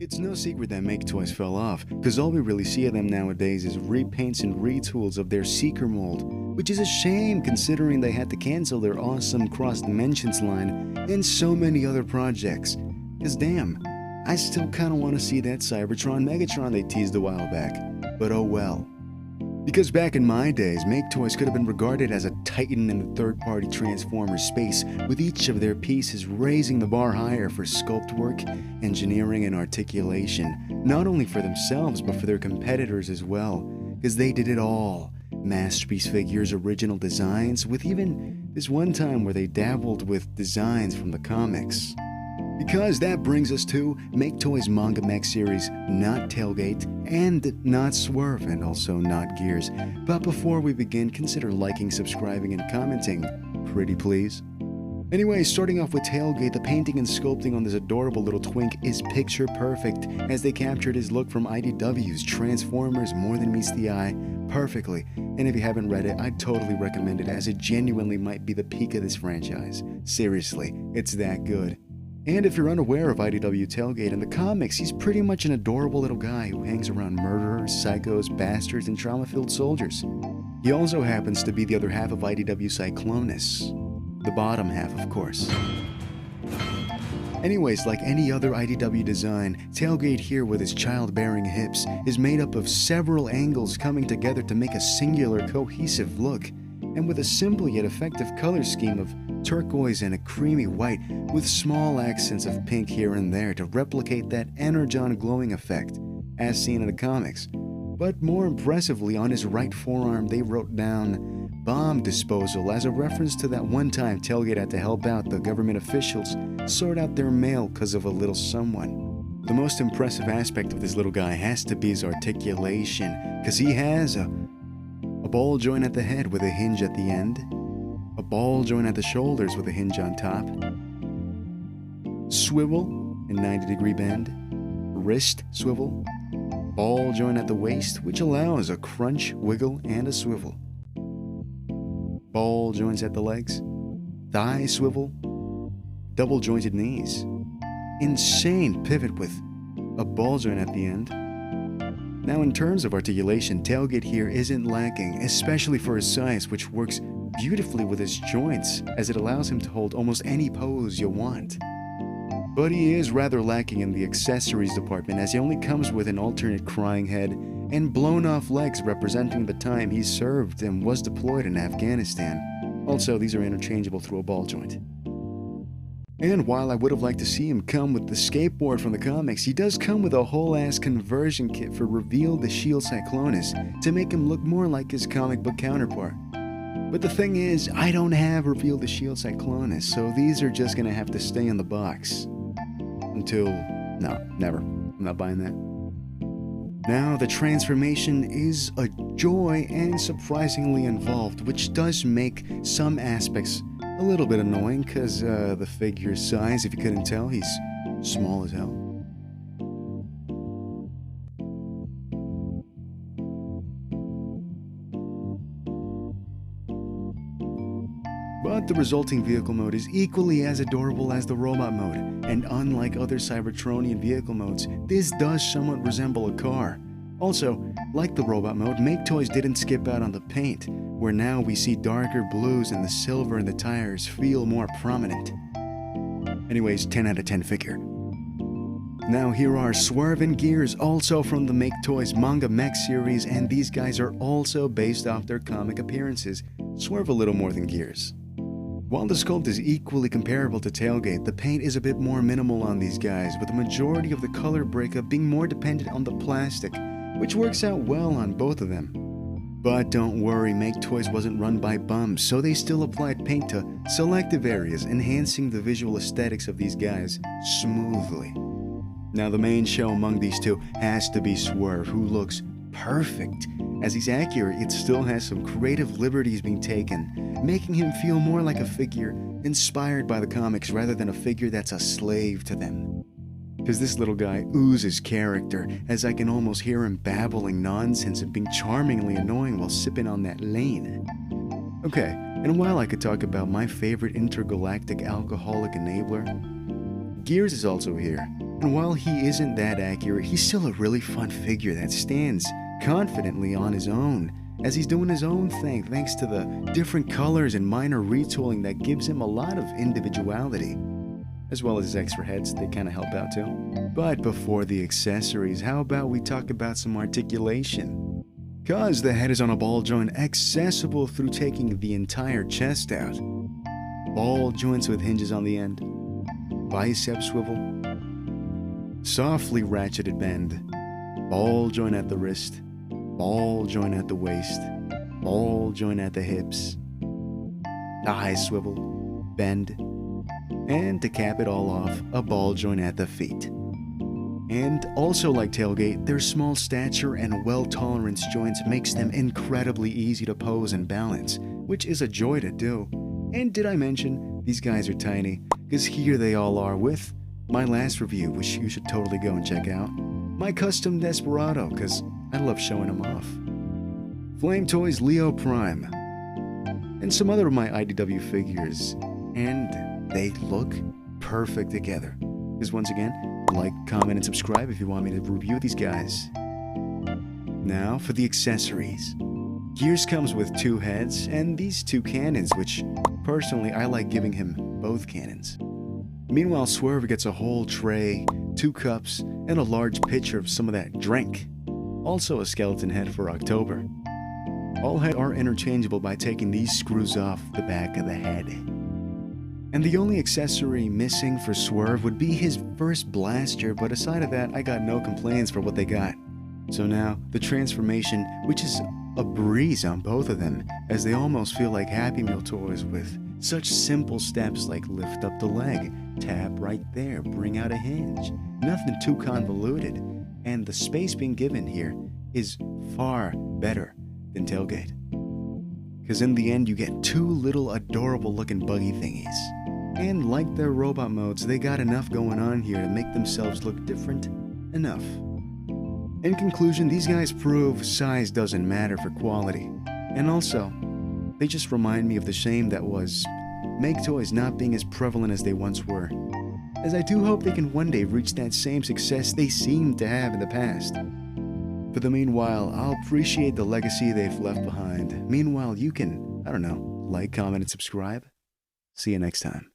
It's no secret that Maketoys fell off, cause all we really see of them nowadays is repaints and retools of their Seeker mold, which is a shame considering they had to cancel their awesome Cross Dimensions line and so many other projects. Cause damn, I still kinda wanna see that Cybertron Megatron they teased a while back, but oh well. Because back in my days, Maketoys could have been regarded as a titan in the third-party Transformers space, with each of their pieces raising the bar higher for sculpt work, engineering, and articulation, not only for themselves but for their competitors as well, because they did it all. Masterpiece figures, original designs, with even this one time where they dabbled with designs from the comics. Because that brings us to Maketoys manga mech series, not Tailgate, and not Swerve, and also not Gears. But before we begin, consider liking, subscribing, and commenting. Pretty please? Anyway, starting off with Tailgate, the painting and sculpting on this adorable little twink is picture perfect, as they captured his look from IDW's Transformers More Than Meets the Eye perfectly. And if you haven't read it, I'd totally recommend it, as it genuinely might be the peak of this franchise. Seriously, it's that good. And if you're unaware of IDW Tailgate, in the comics, he's pretty much an adorable little guy who hangs around murderers, psychos, bastards, and trauma-filled soldiers. He also happens to be the other half of IDW Cyclonus. The bottom half, of course. Anyways, like any other IDW design, Tailgate here with his childbearing hips is made up of several angles coming together to make a singular, cohesive look, and with a simple yet effective color scheme of turquoise and a creamy white with small accents of pink here and there to replicate that energon glowing effect as seen in the comics. But more impressively, on his right forearm they wrote down bomb disposal as a reference to that one time Tailgate had to help out the government officials sort out their mail because of a little someone. The most impressive aspect of this little guy has to be his articulation, because he has a ball joint at the head with a hinge at the end, a ball joint at the shoulders with a hinge on top, swivel and 90-degree bend, wrist swivel, ball joint at the waist which allows a crunch, wiggle, and a swivel, ball joints at the legs, thigh swivel, double jointed knees, insane pivot with a ball joint at the end. Now in terms of articulation, Tailgate here isn't lacking, especially for his size, which works beautifully with his joints as it allows him to hold almost any pose you want. But he is rather lacking in the accessories department, as he only comes with an alternate crying head and blown off legs representing the time he served and was deployed in Afghanistan. Also, these are interchangeable through a ball joint. And while I would have liked to see him come with the skateboard from the comics, he does come with a whole-ass conversion kit for Reveal the Shield Cyclonus to make him look more like his comic book counterpart. But the thing is, I don't have Reveal the Shield Cyclonus, so these are just gonna have to stay in the box. Until... no, never. I'm not buying that. Now, the transformation is a joy and surprisingly involved, which does make some aspects a little bit annoying, cause the figure's size, if you couldn't tell, he's small as hell. But the resulting vehicle mode is equally as adorable as the robot mode, and unlike other Cybertronian vehicle modes, this does somewhat resemble a car. Also, like the robot mode, Maketoys didn't skip out on the paint, where now we see darker blues and the silver in the tires feel more prominent. Anyways, 10 out of 10 figure. Now here are Swerve and Gears, also from the Maketoys manga mech series, and these guys are also based off their comic appearances, Swerve a little more than Gears. While the sculpt is equally comparable to Tailgate, the paint is a bit more minimal on these guys, with the majority of the color breakup being more dependent on the plastic, which works out well on both of them. But don't worry, Maketoys wasn't run by bums, so they still applied paint to selective areas, enhancing the visual aesthetics of these guys smoothly. Now the main show among these two has to be Swerve, who looks perfect. As he's accurate, it still has some creative liberties being taken, making him feel more like a figure inspired by the comics rather than a figure that's a slave to them. Because this little guy oozes character, as I can almost hear him babbling nonsense and being charmingly annoying while sipping on that lane. Okay, and while I could talk about my favorite intergalactic alcoholic enabler, Gears is also here. And while he isn't that accurate, he's still a really fun figure that stands confidently on his own, as he's doing his own thing thanks to the different colors and minor retooling that gives him a lot of individuality. As well as his extra heads, they kind of help out too. But before the accessories, how about we talk about some articulation? Cause the head is on a ball joint accessible through taking the entire chest out. Ball joints with hinges on the end. Bicep swivel. Softly ratcheted bend. Ball joint at the wrist. Ball joint at the waist. Ball joint at the hips. Thigh swivel. Bend. And to cap it all off, a ball joint at the feet. And also like Tailgate, their small stature and well-tolerance joints makes them incredibly easy to pose and balance, which is a joy to do. And did I mention, these guys are tiny, because here they all are with my last review, which you should totally go and check out. My custom Desperado, because I love showing them off. Flame Toys Leo Prime. And some other of my IDW figures. And they look perfect together. Because once again, like, comment, and subscribe if you want me to review these guys. Now for the accessories. Gears comes with 2 heads and these 2 cannons, which personally I like giving him both cannons. Meanwhile, Swerve gets a whole tray, 2 cups, and a large pitcher of some of that drink. Also a skeleton head for October. All heads are interchangeable by taking these screws off the back of the head. And the only accessory missing for Swerve would be his first blaster, but aside of that, I got no complaints for what they got. So now, the transformation, which is a breeze on both of them, as they almost feel like Happy Meal toys with such simple steps like lift up the leg, tap right there, bring out a hinge. Nothing too convoluted, and the space being given here is far better than Tailgate. Because in the end, you get 2 little adorable looking buggy thingies. And like their robot modes, they got enough going on here to make themselves look different enough. In conclusion, these guys prove size doesn't matter for quality. And also, they just remind me of the shame that was Maketoys not being as prevalent as they once were. As I do hope they can one day reach that same success they seemed to have in the past. For the meanwhile, I'll appreciate the legacy they've left behind. Meanwhile, you can, I don't know, like, comment, and subscribe. See you next time.